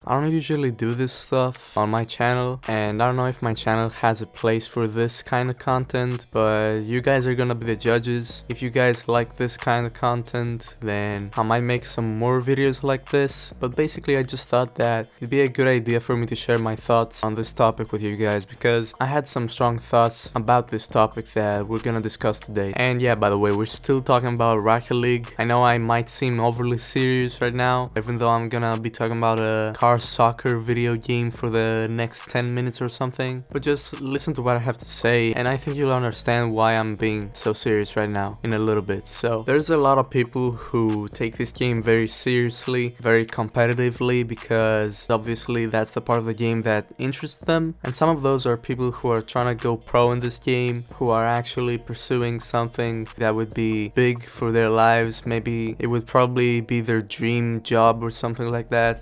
I don't usually do this stuff on my channel, and I don't know if my channel has a place for this kind of content, but you guys are gonna be the judges. If you guys like this kind of content, then I might make some more videos like this, but basically I just thought that it'd be a good idea for me to share my thoughts on this topic with you guys, because I had some strong thoughts about this topic that we're gonna discuss today. And yeah, by the way, we're still talking about Rocket League. I know I might seem overly serious right now, even though I'm gonna be talking about a car soccer video game for the next 10 minutes or something, but just listen to what I have to say and I think you'll understand why I'm being so serious right now in a little bit. So there's a lot of people who take this game very seriously, very competitively, because obviously that's the part of the game that interests them, and some of those are people who are trying to go pro in this game, who are actually pursuing something that would be big for their lives. Maybe it would probably be their dream job or something like that.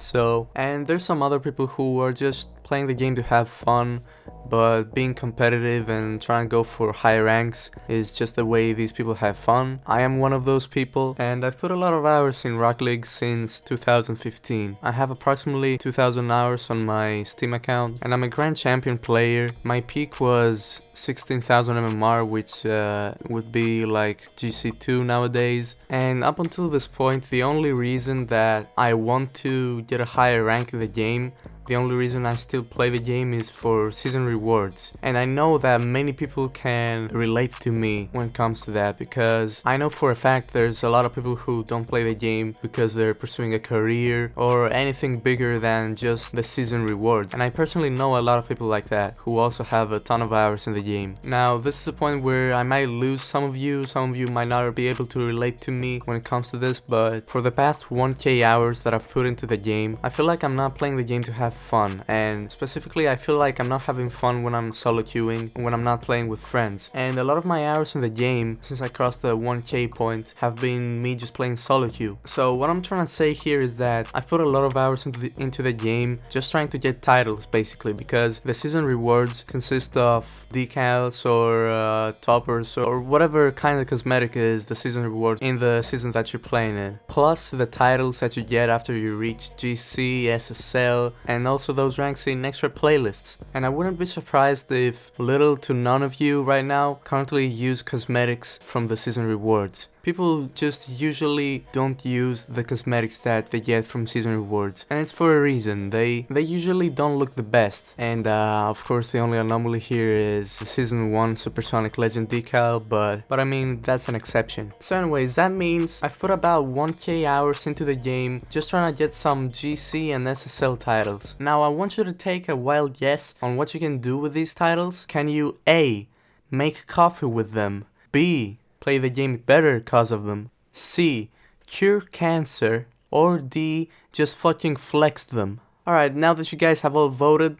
And there's some other people who are just playing the game to have fun, but being competitive and trying to go for high ranks is just the way these people have fun. I am one of those people, and I've put a lot of hours in Rocket League since 2015. I have approximately 2,000 hours on my Steam account, and I'm a Grand Champion player. My peak was 16,000 MMR, which would be like GC2 nowadays. And up until this point, the only reason that I want to get a higher rank in the game, the only reason I still play the game, is for season rewards. And I know that many people can relate to me when it comes to that, because I know for a fact there's a lot of people who don't play the game because they're pursuing a career or anything bigger than just the season rewards. And I personally know a lot of people like that who also have a ton of hours in the game. Now, this is a point where I might lose some of you might not be able to relate to me when it comes to this, but for the past 1k hours that I've put into the game, I feel like I'm not playing the game to have fun, and specifically I feel like I'm not having fun when I'm solo queuing, when I'm not playing with friends. And a lot of my hours in the game since I crossed the 1k point have been me just playing solo queue. So what I'm trying to say here is that I've put a lot of hours into the game just trying to get titles, basically, because the season rewards consist of decals or toppers or whatever kind of cosmetic is the season reward in the season that you're playing in, plus the titles that you get after you reach GC, SSL, and also those ranks in extra playlists. And I wouldn't be surprised if little to none of you right now currently use cosmetics from the season rewards. People just usually don't use the cosmetics that they get from season rewards, and it's for a reason. They usually don't look the best, and of course the only anomaly here is the season 1 Supersonic Legend decal, but I mean, that's an exception. So anyways, that means I've put about 1k hours into the game just trying to get some GC and SSL titles. Now I want you to take a wild guess on what you can do with these titles. Can you A, make coffee with them, B, play the game better cause of them, C, cure cancer, or D, just fucking flex them? Alright, now that you guys have all voted,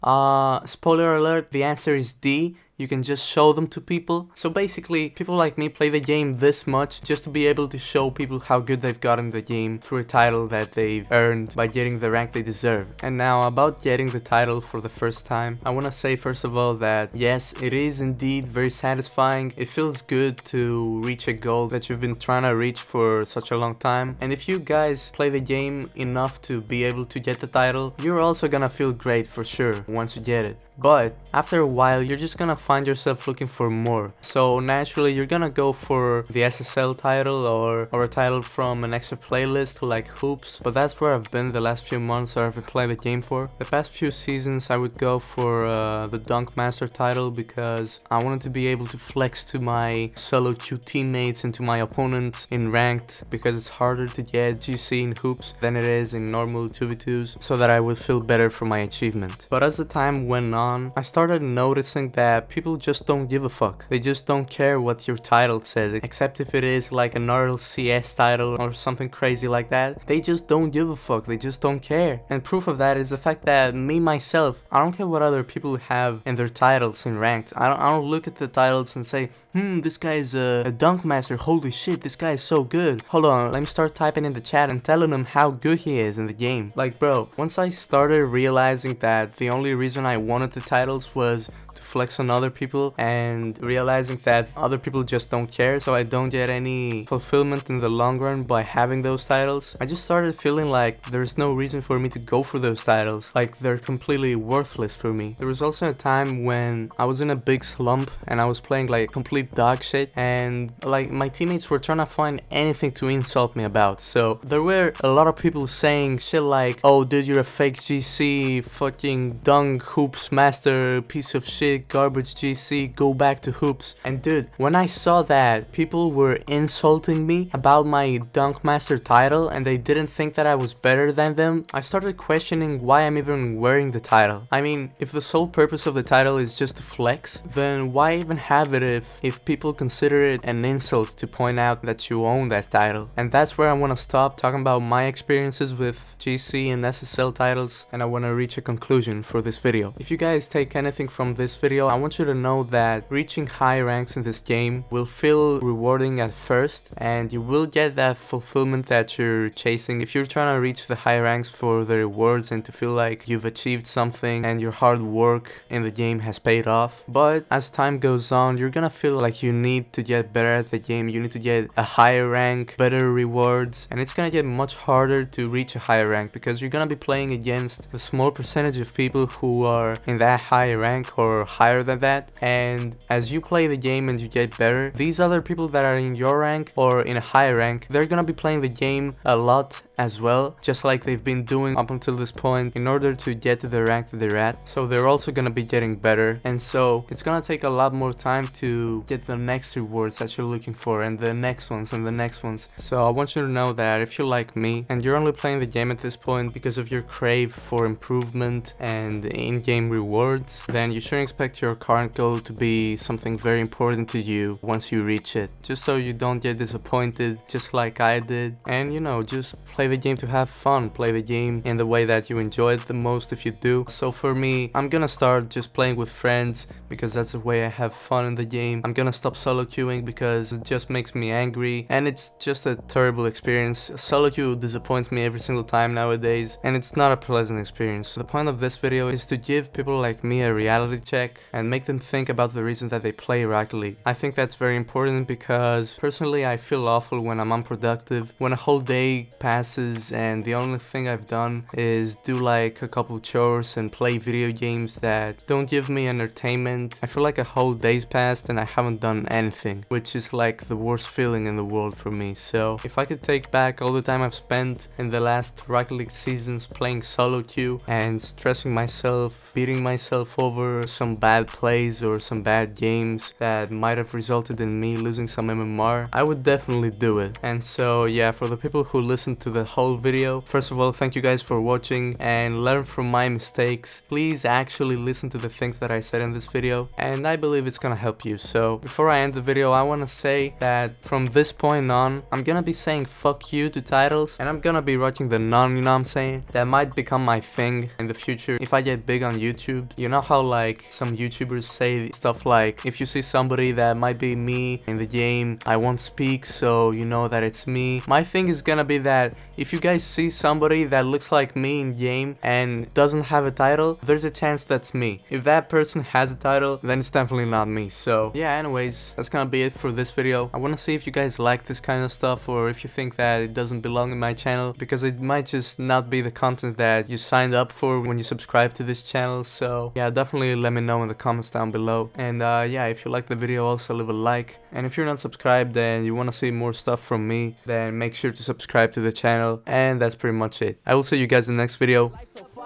spoiler alert, the answer is D. You can just show them to people. So basically, people like me play the game this much just to be able to show people how good they've gotten the game through a title that they've earned by getting the rank they deserve. And now, about getting the title for the first time, I want to say first of all that yes, it is indeed very satisfying. It feels good to reach a goal that you've been trying to reach for such a long time. And if you guys play the game enough to be able to get the title, you're also gonna feel great for sure once you get it. But after a while, you're just gonna find yourself looking for more. So naturally, you're gonna go for the SSL title or a title from an extra playlist like Hoops. But that's where I've been the last few months that I've been playing the game for. The past few seasons, I would go for the Dunk Master title because I wanted to be able to flex to my solo queue teammates and to my opponents in ranked, because it's harder to get GC in Hoops than it is in normal 2v2s, so that I would feel better for my achievement. But as the time went on, I started noticing that people just don't give a fuck. They just don't care what your title says, except if it is like an RLCS title or something crazy like that. They just don't give a fuck. They just don't care. And proof of that is the fact that me, myself, I don't care what other people have in their titles in ranked. I don't look at the titles and say, this guy is a dunk master, holy shit, this guy is so good. Hold on, let me start typing in the chat and telling him how good he is in the game. Like bro, once I started realizing that the only reason I wanted the titles was to flex on other people and realizing that other people just don't care, so I don't get any fulfillment in the long run by having those titles. I just started feeling like there's no reason for me to go for those titles, like they're completely worthless for me. There was also a time when I was in a big slump and I was playing like complete dog shit, and like my teammates were trying to find anything to insult me about. So there were a lot of people saying shit like, oh dude, you're a fake GC, fucking dung hoops master, piece of shit, garbage GC, go back to hoops. And dude, when I saw that people were insulting me about my dunk master title and they didn't think that I was better than them, I started questioning why I'm even wearing the title. I mean, if the sole purpose of the title is just to flex, then why even have it if people consider it an insult to point out that you own that title? And that's where I want to stop talking about my experiences with GC and SSL titles, and I want to reach a conclusion for this video. If you guys take anything from this video, I want you to know that reaching high ranks in this game will feel rewarding at first, and you will get that fulfillment that you're chasing if you're trying to reach the high ranks for the rewards and to feel like you've achieved something and your hard work in the game has paid off. But as time goes on, you're gonna feel like you need to get better at the game, you need to get a higher rank, better rewards, and it's gonna get much harder to reach a higher rank because you're gonna be playing against a small percentage of people who are in that high rank or higher than that. And as you play the game and you get better, these other people that are in your rank or in a higher rank, they're gonna be playing the game a lot as well, just like they've been doing up until this point in order to get to the rank that they're at. So they're also gonna be getting better, and so it's gonna take a lot more time to get the next rewards that you're looking for, and the next ones and the next ones. So I want you to know that if you're like me and you're only playing the game at this point because of your crave for improvement and in-game rewards, then you shouldn't expect your current goal to be something very important to you once you reach it, just so you don't get disappointed just like I did. And you know, just play the game to have fun, play the game in the way that you enjoy it the most if you do. So for me, I'm gonna start just playing with friends because that's the way I have fun in the game. I'm gonna stop solo queuing because it just makes me angry and it's just a terrible experience. Solo queue disappoints me every single time nowadays and it's not a pleasant experience. The point of this video is to give people like me a reality check and make them think about the reasons that they play Rocket League. I think that's very important because personally I feel awful when I'm unproductive, when a whole day passes and the only thing I've done is do like a couple chores and play video games that don't give me entertainment. I feel like a whole day's passed and I haven't done anything, which is like the worst feeling in the world for me. So if I could take back all the time I've spent in the last Rocket League seasons playing solo queue and stressing myself, beating myself over some bad plays or some bad games that might have resulted in me losing some MMR, I would definitely do it. And so yeah, for the people who listen to the whole video, first of all, thank you guys for watching and learn from my mistakes. Please actually listen to the things that I said in this video, and I believe it's gonna help you. So before I end the video, I want to say that from this point on, I'm gonna be saying fuck you to titles, and I'm gonna be rocking the none, you know what I'm saying? That might become my thing in the future if I get big on YouTube. You know how like some YouTubers say stuff like, if you see somebody that might be me in the game, I won't speak so you know that it's me. My thing is gonna be that if you guys see somebody that looks like me in game and doesn't have a title, there's a chance that's me. If that person has a title, then it's definitely not me. So yeah, anyways, that's gonna be it for this video. I want to see if you guys like this kind of stuff or if you think that it doesn't belong in my channel, because it might just not be the content that you signed up for when you subscribe to this channel. So yeah, definitely let me know in the comments down below. And yeah, if you like the video, also leave a like. And if you're not subscribed and you want to see more stuff from me, then make sure to subscribe to the channel. And that's pretty much it. I will see you guys in the next video.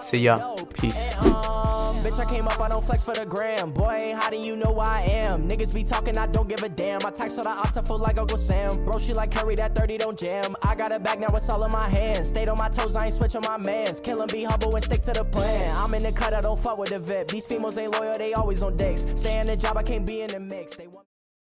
See ya. Peace. Bitch, I came up, I don't flex for the gram. Boy, how do you know I am? Niggas be talking, I don't give a damn. I text all the ops, I feel like Uncle Sam. Bro, she like Curry, that 30 don't jam. I got it back, now it's all in my hands. Stayed on my toes, I ain't switching my mans. Kill 'em, be humble and stick to the plan. I'm in the cut, I don't fuck with the VIP. These females ain't loyal, they always on dicks. Stay in the job, I can't be in the mix. They want